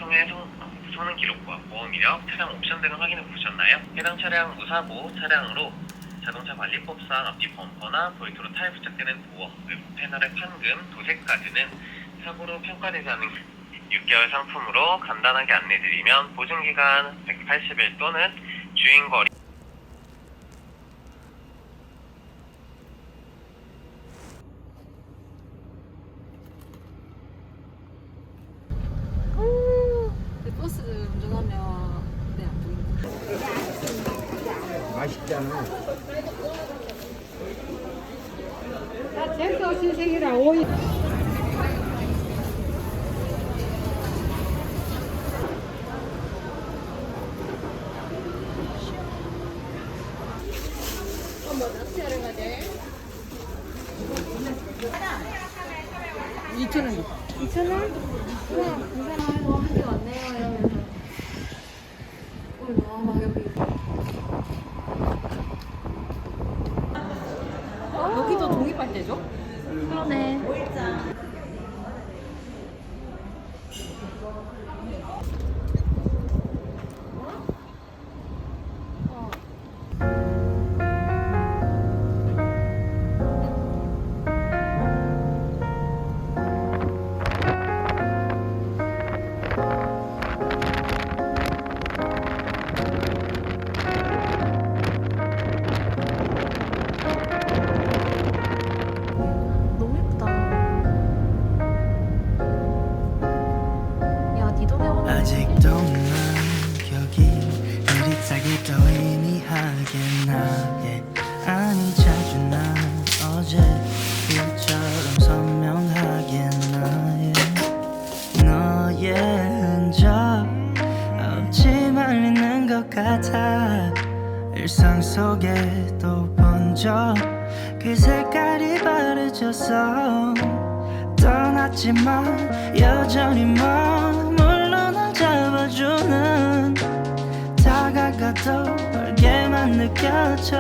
통해 성능 기록과 보험 이력, 차량 옵션 등을 확인해 보셨나요? 해당 차량 무사고 차량으로 자동차 관리법상 앞뒤 범퍼나 보이트로 타일 부착되는 도어, 외부 패널의 판금, 도색까지는 사고로 평가되지 않는 6개월 상품으로 간단하게 안내드리면 보증기간 180일 또는 주행거리 버스 운전하면 네, 안 보인다. 맛있잖아. 젠더 신생이라 오이. 어머, 낚시하러 가재. 2,000원. 2,000원? 우와, 이거 한 개 왔네요, 이러면서. 와, 막 여기. 여기도 종이빨대죠? 그러네. 너무 예쁘다. 야, 니도 배웠네. 아직도 난 여기 느릿하게 또 의미하게 나의 아니 자주 난 어제 일처럼 선명하게 너의 흔적 없지만 있는 것 같아. 일상 속에 또 번져 그 색깔이 바래졌어. 떠났지만 여전히 머물러 날 잡아주는 다가가도 멀게만 느껴져.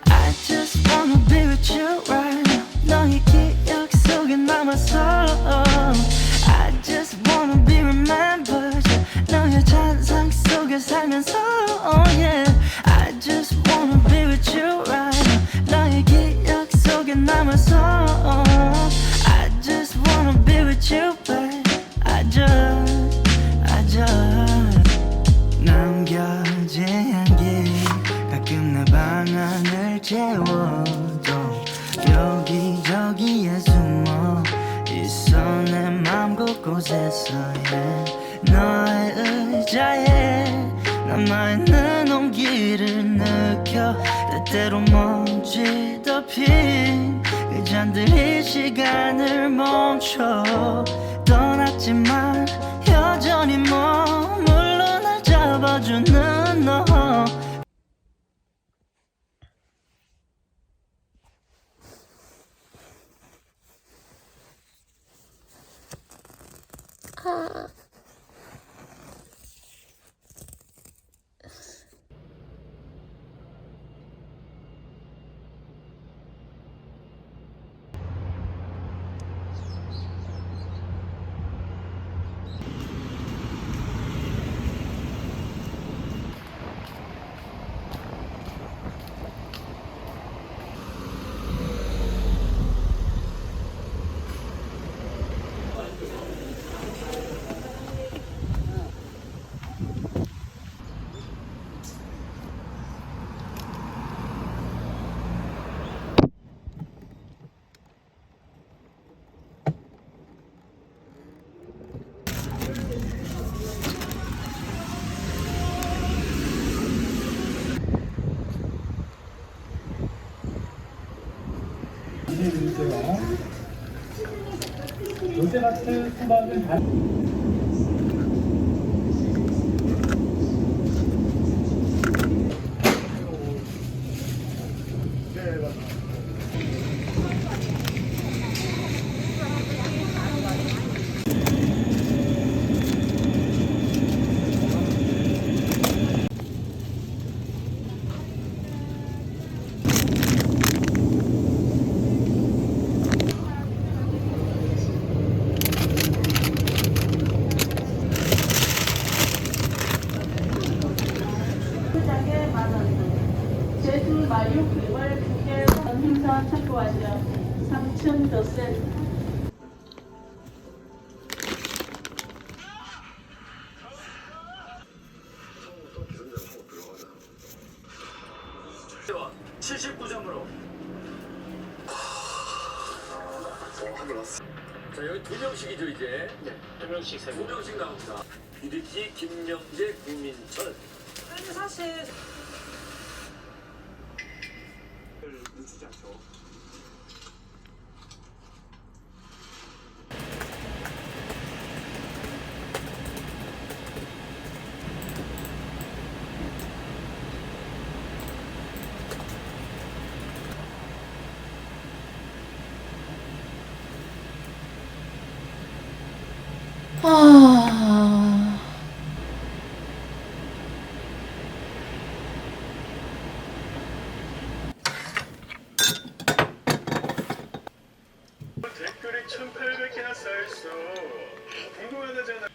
I just wanna be with you right now. 너의 기억 속에 남아서 I just wanna be remembered. 너의 잔상 속에 살면서 oh yeah. I just wanna be with you right now. 너의 기억 속에 남아서 I just wanna be with you babe. I just 남겨진 향기 가끔 내 방안을 채워도 여기저기에 숨어 있어 내 맘 곳곳에서 yeah. 너의 의자에 남아있는 온기를 느껴 때때로 먼지 덮인 그 잔들이 시간을 멈춰. 떠났지만 여전히 머물러 날 잡아주는 너. 롯데마트 수박은 다 사육임을 국내에서 행사 참고하시어 3층 더셀 와 79점으로. 자, 여기 2명씩이죠, 이제. 네, 2명씩 2명씩 나옵니다. 유리기, 김영재, 구민철. 아니 사실 늦추지 않죠. 댓글이 1,800개나 쌓여있어. 궁금하다잖아.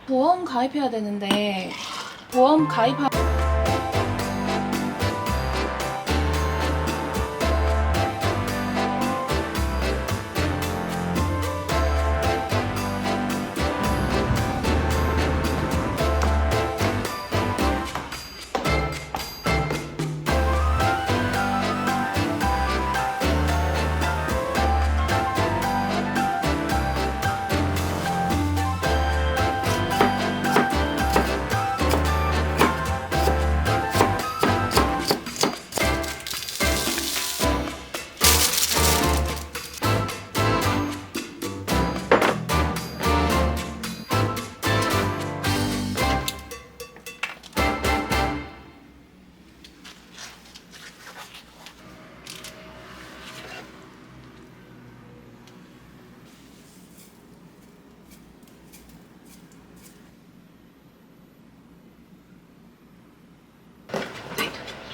보험 가입해야 되는데 보험 가입하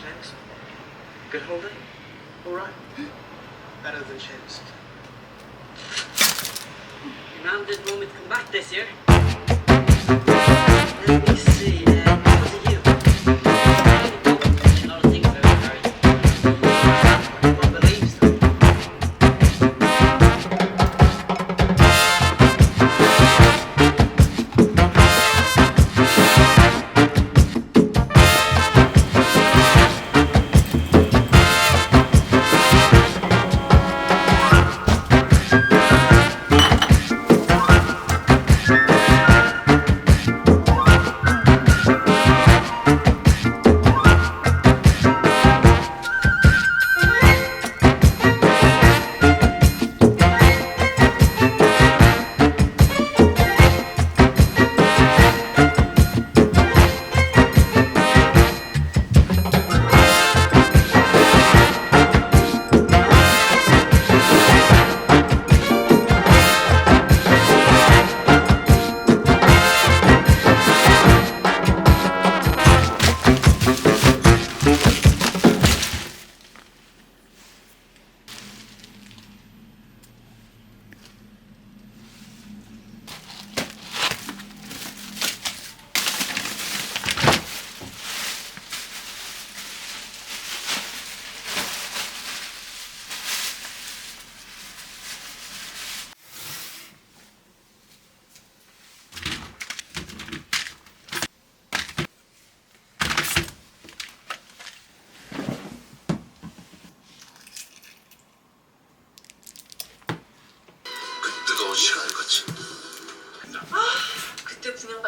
Thanks. Good holding? Alright. Better than Shim's. Your mum didn't want me to come back this year. Let me see, because of you. Not a thing about it, Harry. One believes them.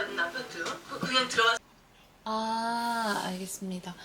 있는 아파트 그냥 들어가. 아, 알겠습니다.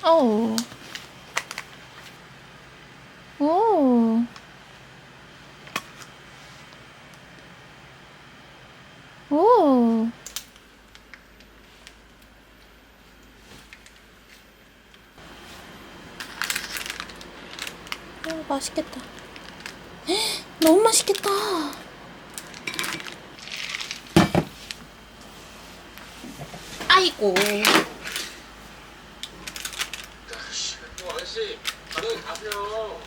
오. 오. 오. 오, 맛있겠다. 헉, 너무 맛있겠다. 아이고. 아저씨, 가능히 가세요.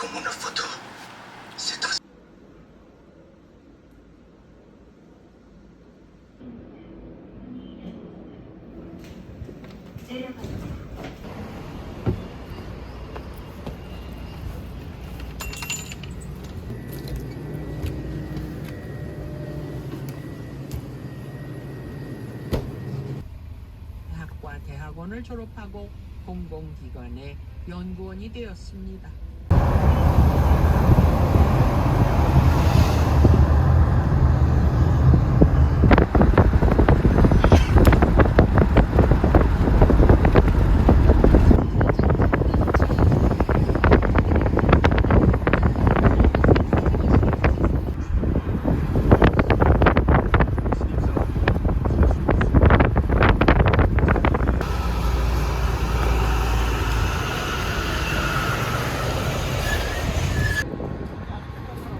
Como una foto. C'est trop. 대학과 대학원을 졸업하고 공공기관의 연구원이 되었습니다.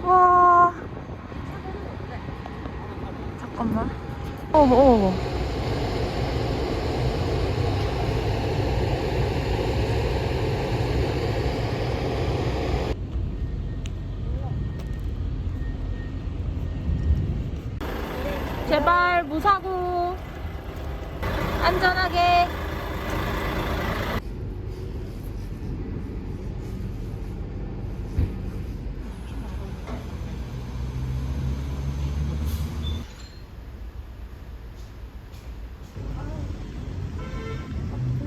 와. 잠깐만. 어머. 제발 무사고 안전하게.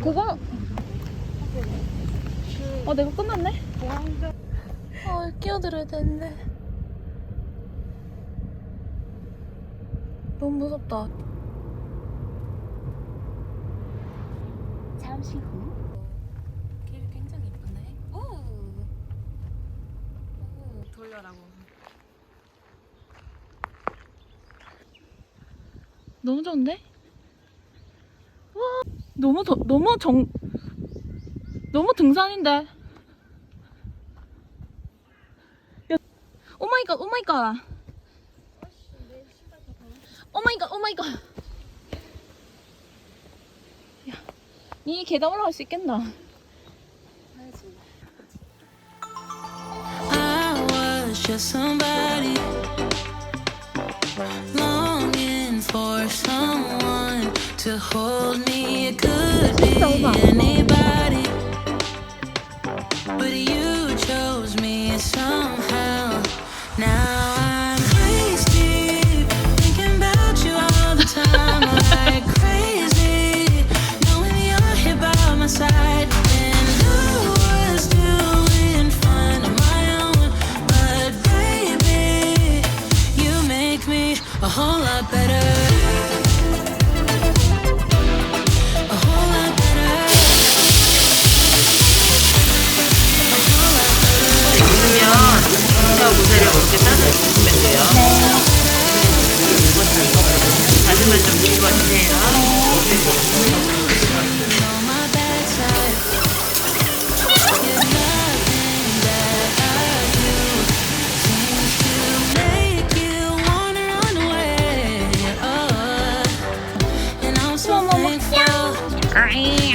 그거 내가 끝났네? 끼어들어야 되는데 너무 무섭다. 잠시 후 길이 굉장히 이쁘네. 오 돌려라고. 너무 좋은데? 와 너무 등산인데. 야, 오마이갓. 오마이갓. 야, 니 계단 올라갈 수 있겠나? I was just somebody longing for someone to hold me. It could be anybody, but you chose me somehow. Now I'm waist deep, thinking about you all the time, like crazy, knowing you're here by my side. And I was doing fine on my own, but baby, you make me a whole lot better. A whole lot better. A whole lot better. 그러면 진짜 모자를 이렇게 따서 주시면 돼요. 다시마 좀 찍어주세요. On my bad side, there's nothing that I do seems to make you wanna run away. Oh, and I'm so thankful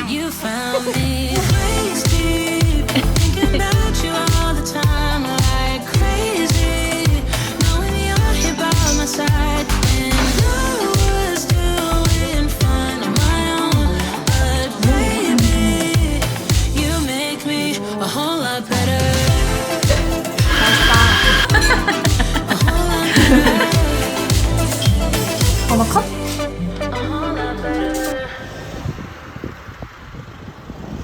you found me. Waist deep, thinking about you all the time, like crazy, knowing you're here by my side. And I was doing fine on my own, but baby, you make me a whole lot better. A whole lot better. 나 컷? A whole lot better.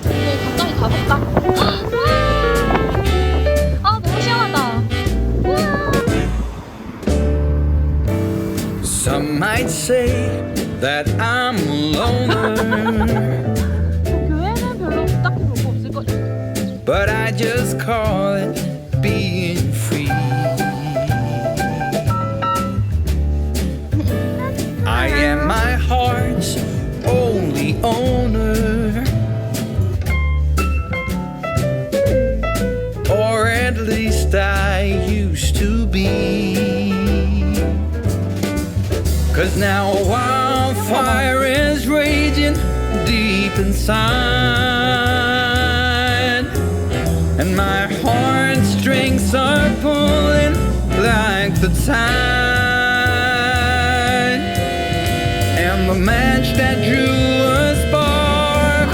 이제 가까이 가볼까? 너무 시원하다. Some might say that I'm a loner, 교회는 별로 딱히 볼 거 없을 거지. but I just call it being free. I am my heart's only owner, or at least I used to be. 'Cause now a wildfire is raging deep inside, and my heartstrings heartstrings are pulling like the tide, and the match that drew a spark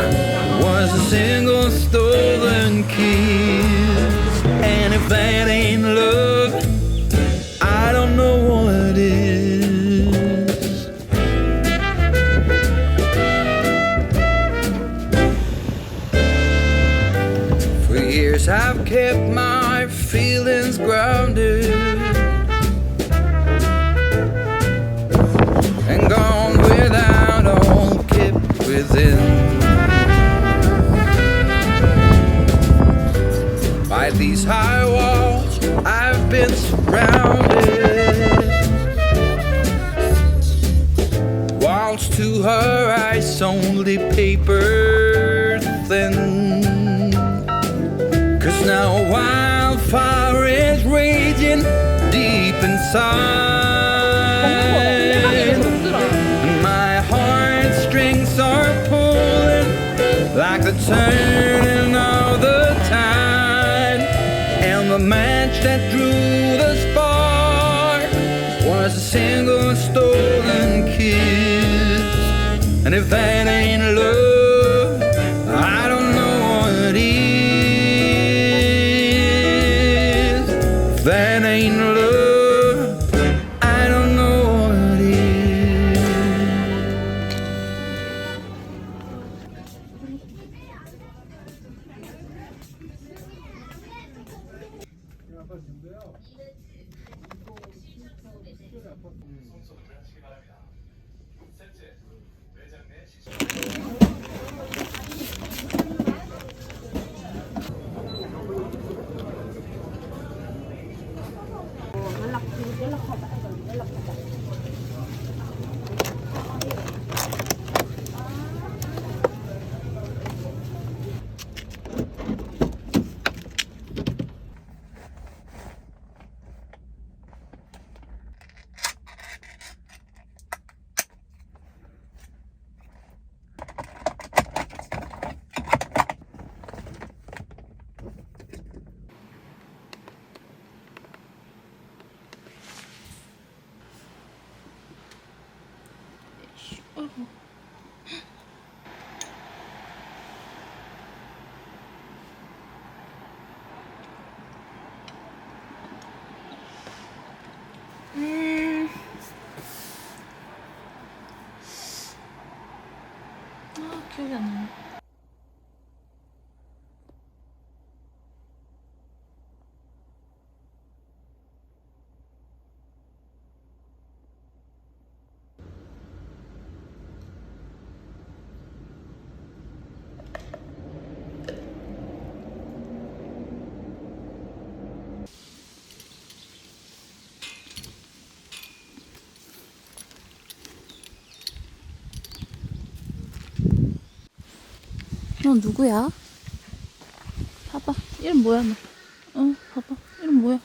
was a single stolen kiss. And if that ain't love, I don't know what is. For years I've kept my feelings grounded and gone without all kept within. By these high walls I've been surrounded. Walls to her eyes only paper thin. 'Cause now a wildfire is raging deep inside, and my heartstrings are pulling like the turning of the tide, and the match that drew the spark was a single stolen kiss. And if that ain't love, I don't know what is. If that ain't love, I don't know what is. 기억이 안 나네. 너 누구야? 봐봐. 이름 뭐야, 너? 봐봐. 이름 뭐야?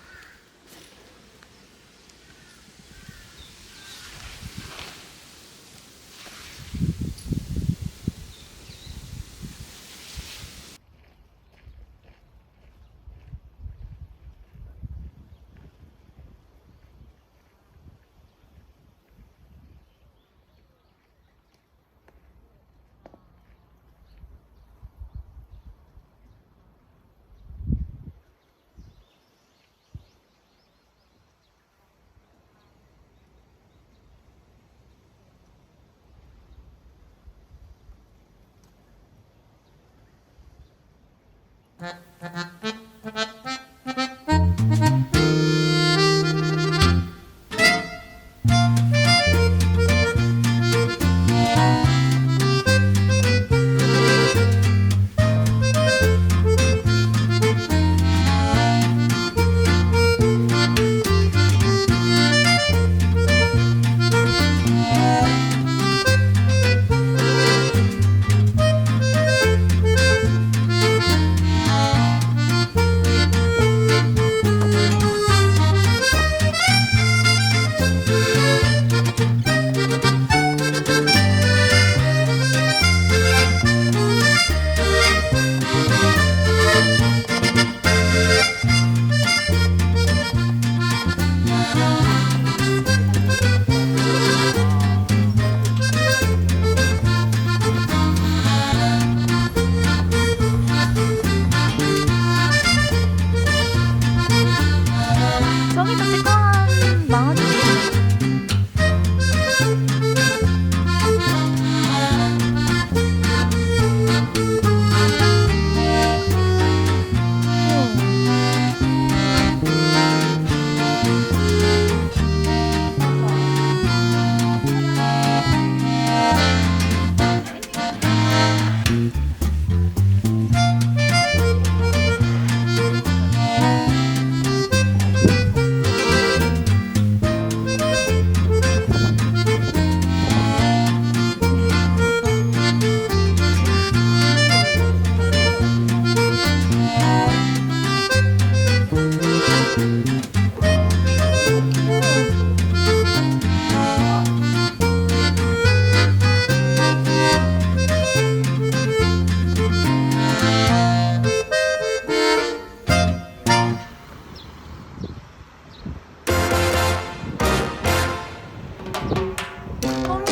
어머